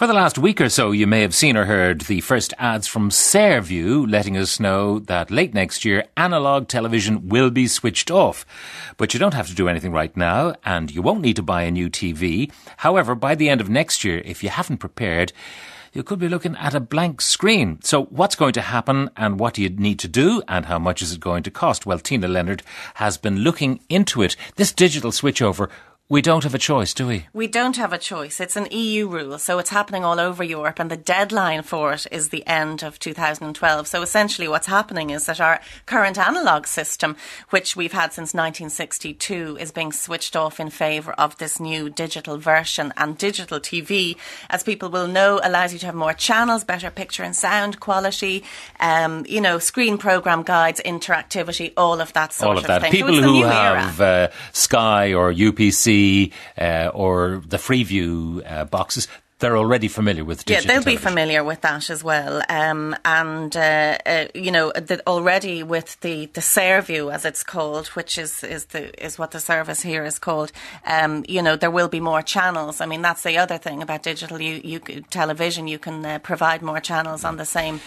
For the last week or so, you may have seen or heard the first ads from Saorview letting us know that late next year, analogue television will be switched off. But you don't have to do anything right now, and you won't need to buy a new TV. However, by the end of next year, if you haven't prepared, you could be looking at a blank screen. So what's going to happen, and what do you need to do, and how much is it going to cost? Well, Tina Leonard has been looking into it. This digital switchover, we don't have a choice, do we? We don't have a choice. It's an EU rule, so it's happening all over Europe, and the deadline for it is the end of 2012. So essentially what's happening is that our current analogue system, which we've had since 1962, is being switched off in favour of this new digital version. And digital TV, as people will know, allows you to have more channels, better picture and sound quality, screen programme guides, interactivity, all of that sort of thing. People so who have Sky or UPC or the Freeview boxes, they're already familiar with digital they'll television. be familiar with that as well. Already with the Saorview, as it's called, which is what the service here is called, there will be more channels. I mean, that's the other thing about digital television. You can provide more channels on the same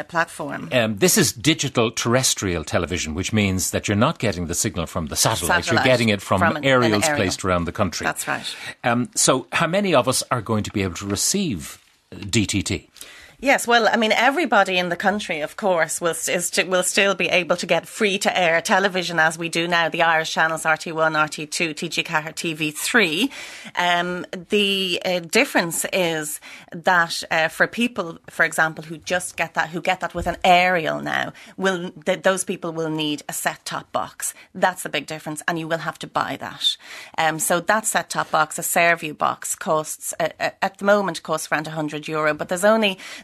platform. This is digital terrestrial television, which means that you're not getting the signal from the satellite. You're getting it from aerials placed around the country. That's right. So how many of us are going to be able to receive DTT? Yes, well, I mean, everybody in the country, of course, will still be able to get free-to-air television as we do now. The Irish channels RT1, RT2, TG Ceathair, TV3. The difference is that for people, for example, who just get that with an aerial now, those people will need a set-top box. That's the big difference, and you will have to buy that. So that set-top box, a Saorview box, costs at the moment around €100, but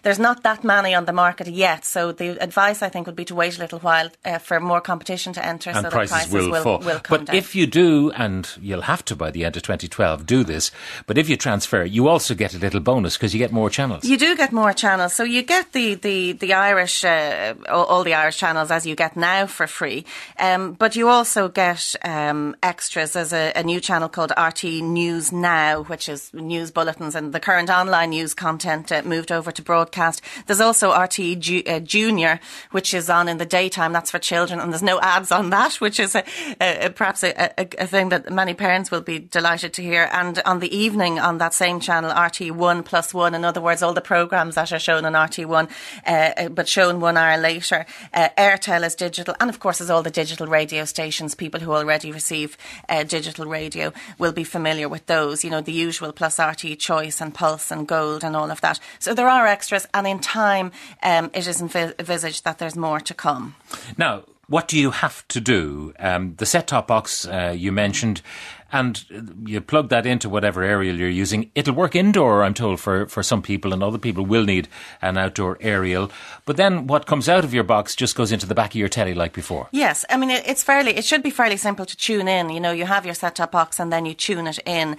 there's not that many on the market yet, so the advice I think would be to wait a little while for more competition to enter, and so prices that prices will fall. Come down. If you do, and you'll have to by the end of 2012 do this, but if you transfer, you also get a little bonus because you get more channels. You do get more channels, so you get the Irish, all the Irish channels as you get now for free, but you also get extras. There's a new channel called RT News Now, which is news bulletins, and the current online news content moved over to broadcast. There's also RT Junior, which is on in the daytime. That's for children, and there's no ads on that, which is perhaps a thing that many parents will be delighted to hear. And on the evening, on that same channel, RT1+1, in other words, all the programmes that are shown on RT1, but shown 1 hour later. Airtel is digital, and of course there's all the digital radio stations. People who already receive digital radio will be familiar with those, the usual, plus RT Choice and Pulse and Gold and all of that. So there are extras, and in time it is envisaged that there's more to come. Now, what do you have to do? The set-top box you mentioned, and you plug that into whatever aerial you're using. It'll work indoor, I'm told, for some people, and other people will need an outdoor aerial. But then what comes out of your box just goes into the back of your telly like before. Yes, I mean, it should be fairly simple to tune in. You have your set-top box and then you tune it in.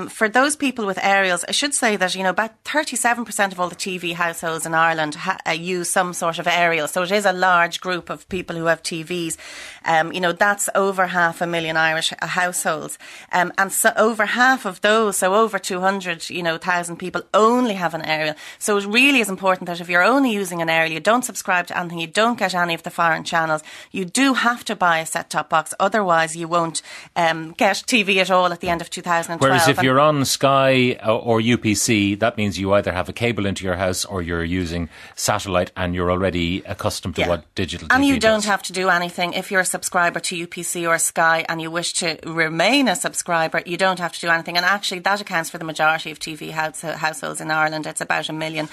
For those people with aerials, I should say that, about 37% of all the TV households in Ireland use some sort of aerial. So it is a large group of people who have TVs. That's over 500,000 Irish households. And so over half of those, so over 200,000 people only have an aerial. So it really is important that if you're only using an aerial, you don't subscribe to anything, you don't get any of the foreign channels, you do have to buy a set-top box. Otherwise, you won't get TV at all at the end of 2012. Whereas if you're on Sky or UPC, that means you either have a cable into your house or you're using satellite and you're already accustomed to what digital TV And you don't does. have to do anything. If you're a subscriber to UPC or Sky and you wish to remain a subscriber, you don't have to do anything. And actually, that accounts for the majority of TV households in Ireland. It's about 1 million.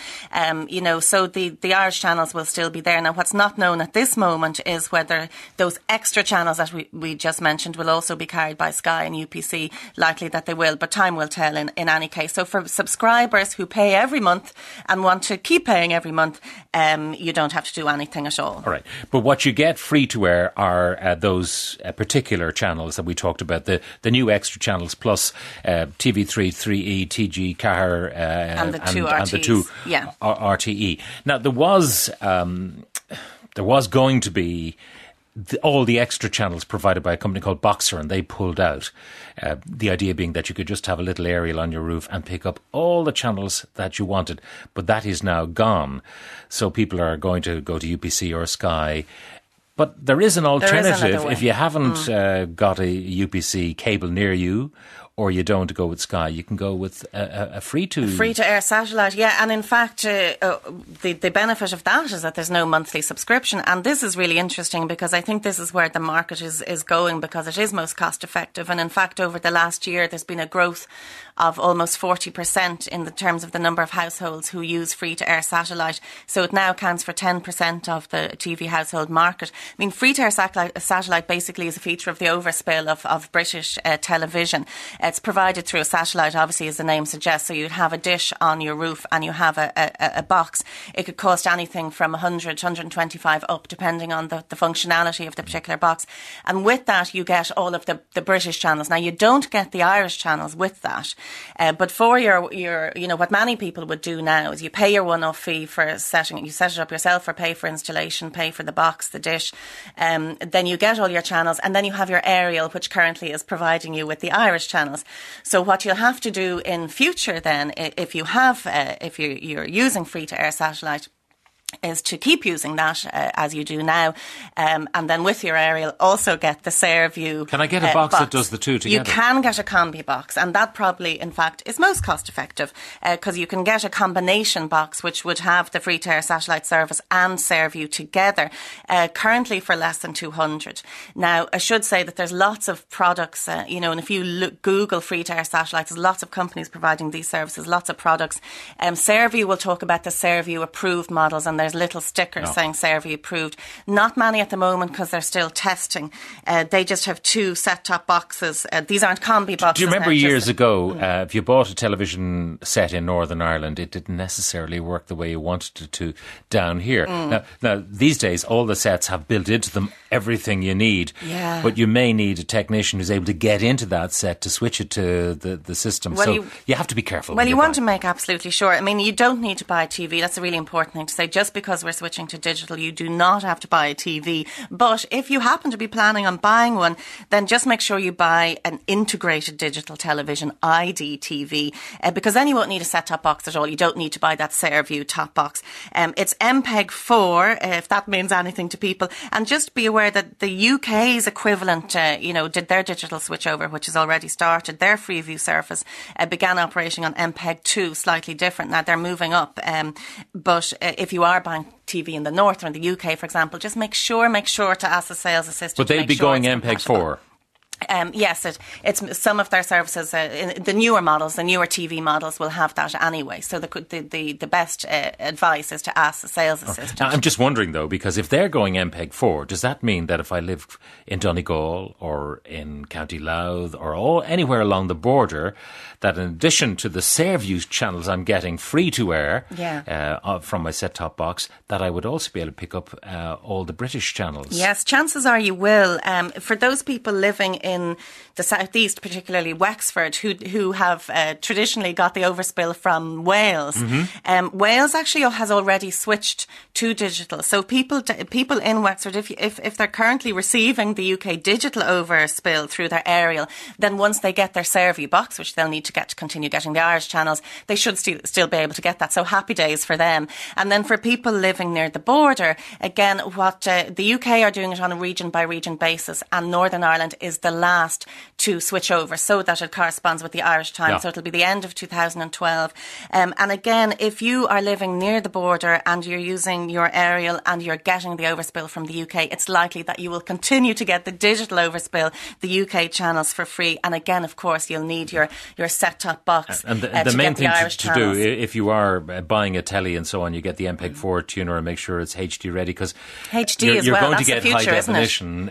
So the Irish channels will still be there. Now, what's not known at this moment is whether those extra channels that we just mentioned will also be carried by Sky and UPC. Likely that they will, but time will tell in any case. So for subscribers who pay every month and want to keep paying every month, you don't have to do anything at all. All right. But what you get free to air are those particular channels that we talked about, the new extra channels plus TV3, 3E, TG Ceathair and the two RTE. Now, there was going to be all the extra channels provided by a company called Boxer, and they pulled out. The idea being that you could just have a little aerial on your roof and pick up all the channels that you wanted. But that is now gone. So people are going to go to UPC or Sky. But there is an alternative if you haven't got a UPC cable near you, or you don't go with Sky, you can go with a free-to-air satellite, yeah. And in fact, the benefit of that is that there's no monthly subscription. And this is really interesting because I think this is where the market is going, because it is most cost-effective. And in fact, over the last year, there's been a growth of almost 40% in the terms of the number of households who use free-to-air satellite. So it now accounts for 10% of the TV household market. I mean, free-to-air satellite basically is a feature of the overspill of British television. It's provided through a satellite, obviously, as the name suggests. So you'd have a dish on your roof and you have a box. It could cost anything from 100 to 125 up, depending on the functionality of the particular box. And with that, you get all of the British channels. Now, you don't get the Irish channels with that. But for your, what many people would do now is you pay your one-off fee for setting it. You set it up yourself, or pay for installation, pay for the box, the dish. Then you get all your channels, and then you have your aerial, which currently is providing you with the Irish channels. So what you'll have to do in future then, if you're using free-to-air satellite, is to keep using that as you do now, and then with your aerial also get the Saorview. Can I get a box that does the two together? You can get a combi box, and that probably, in fact, is most cost effective, because you can get a combination box which would have the free-to-air satellite service and Saorview together, currently for less than 200. Now, I should say that there's lots of products, and if you Google free-to-air satellites, there's lots of companies providing these services, lots of products. Saorview will talk about the Saorview approved models, and there's little stickers saying Saorview approved. Not many at the moment because they're still testing. They just have 2 set-top boxes. These aren't combi boxes. Do you remember years ago, if you bought a television set in Northern Ireland, it didn't necessarily work the way you wanted it to down here. Now, these days, all the sets have built into them everything you need. Yeah. But you may need a technician who's able to get into that set to switch it to the system. Well, so you have to be careful. Well, you want to make absolutely sure. I mean, you don't need to buy a TV. That's a really important thing to say. Just because we're switching to digital, you do not have to buy a TV. But if you happen to be planning on buying one, then just make sure you buy an integrated digital television, IDTV, because then you won't need a set-top box at all. You don't need to buy that Saorview top box. It's MPEG-4, if that means anything to people. And just be aware that the UK's equivalent, did their digital switchover, which has already started. Their Freeview service began operating on MPEG-2, slightly different. Now, they're moving up. But if you are buying TV in the north or in the UK, for example, just make sure to ask the sales assistant. But they'd be going MPEG-4. Yes, it's some of their services. The newer models, the newer TV models, will have that anyway. So the best advice is to ask the sales assistant. Now, I'm just wondering though, because if they're going MPEG-4, does that mean that if I live in Donegal or in County Louth or anywhere along the border, that in addition to the Saorview channels I'm getting free to air from my set-top box, that I would also be able to pick up all the British channels? Yes, chances are you will. For those people living in the southeast, particularly Wexford, who have traditionally got the overspill from Wales. Wales actually has already switched to digital. So people in Wexford, if they're currently receiving the UK digital overspill through their aerial, then once they get their Saorview box, which they'll need to get to continue getting the Irish channels, they should still be able to get that. So happy days for them. And then for people living near the border, again, what the UK are doing it on a region by region basis, and Northern Ireland is the last to switch over so that it corresponds with the Irish time. So it'll be the end of 2012. And again, if you are living near the border and you're using your aerial and you're getting the overspill from the UK, it's likely that you will continue to get the digital overspill, the UK channels, for free. And again, of course, you'll need your set-top box and the main thing to do, if you are buying a telly and so on, you get the MPEG-4 tuner and make sure it's HD ready, because you're going to get high definition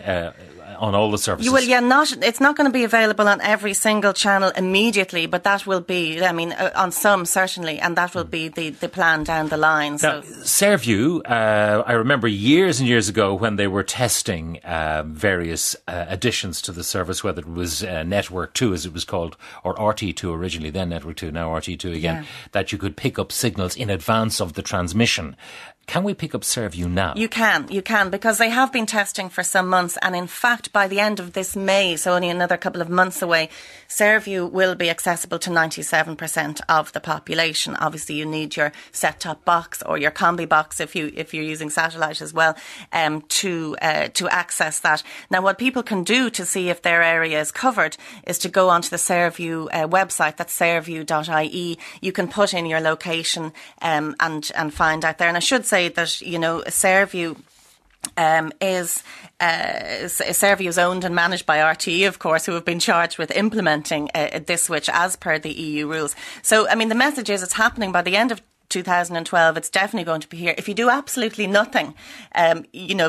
on all the services. It's not going to be available on every single channel immediately, but that will be, on some certainly, and that will be the plan down the line. Now, Saorview, I remember years and years ago when they were testing various additions to the service, whether it was Network 2 as it was called, or RT2 originally, then Network 2, now RT2 again, that you could pick up signals in advance of the transmission. Can we pick up Saorview now? You can, because they have been testing for some months, and in fact, by the end of this May, so only another couple of months away, Saorview will be accessible to 97% of the population. Obviously, you need your set-top box or your combi box if you're using satellite as well, to access that. Now, what people can do to see if their area is covered is to go onto the Saorview website. That's saorview.ie. You can put in your location and find out there. And I should say that, Saorview is Saorview is owned and managed by RTE, of course, who have been charged with implementing this switch as per the EU rules. So, I mean, the message is it's happening by the end of 2012. It's definitely going to be here. If you do absolutely nothing,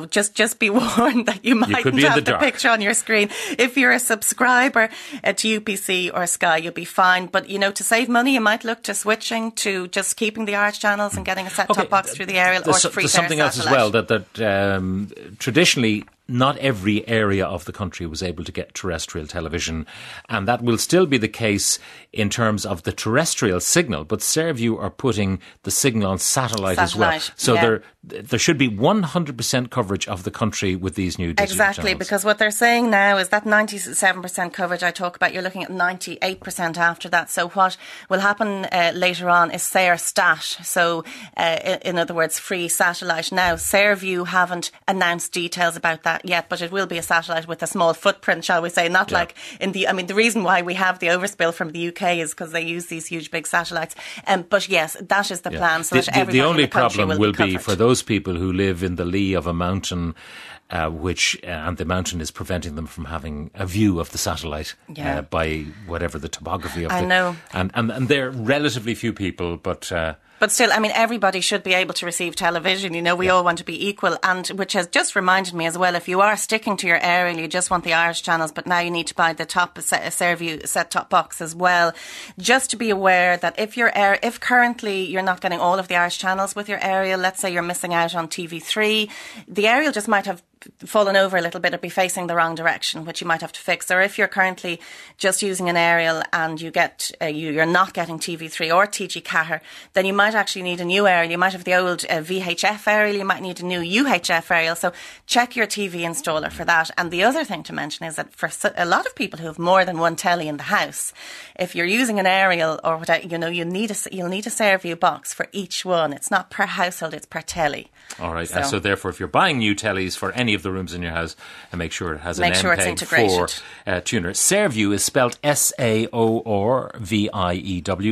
just be warned that you mightn't have the picture on your screen. If you're a subscriber to UPC or Sky, you'll be fine. But, to save money, you might look to switching to just keeping the Irish channels and getting a set-top box through the aerial or free There's something else as well, that traditionally not every area of the country was able to get terrestrial television, and that will still be the case in terms of the terrestrial signal, but Saorview are putting the signal on satellite as well. So there should be 100% coverage of the country with these new digital Exactly, channels. Because what they're saying now is that 97% coverage I talk about, you're looking at 98% after that. So what will happen later on is Saor Stat, so in other words, free satellite. Now, Saorview haven't announced details about that yet, but it will be a satellite with a small footprint, shall we say, not like the reason why we have the overspill from the UK is because they use these huge big satellites. But yes, that is the plan, so that everybody the only in the country problem will be for those people who live in the lee of a mountain, and the mountain is preventing them from having a view of the satellite by whatever the topography of it. I know. And they're relatively few people, but still, I mean, everybody should be able to receive television. We all want to be equal. And which has just reminded me as well, if you are sticking to your aerial, you just want the Irish channels, but now you need to buy the Saorview set-top box as well. Just to be aware that if currently you're not getting all of the Irish channels with your aerial, let's say you're missing out on TV3, the aerial just might have fallen over a little bit or be facing the wrong direction, which you might have to fix. Or if you're currently just using an aerial and you're not getting TV3 or TG Catter, then you might actually need a new aerial. You might have the old VHF aerial, you might need a new UHF aerial. So check your TV installer for that. And the other thing to mention is that for a lot of people who have more than one telly in the house, if you're using an aerial or whatever, you'll need a Saorview box for each one. It's not per household, it's per telly. All right. So therefore, if you're buying new tellies for any of the rooms in your house, make sure it has an MPEG 4 tuner. Saorview is spelled Saorview.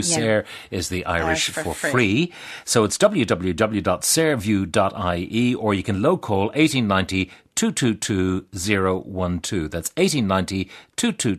Saor is the Irish for free. So it's www.saorview.ie, or you can low call 1890 222 012. That's 1890 222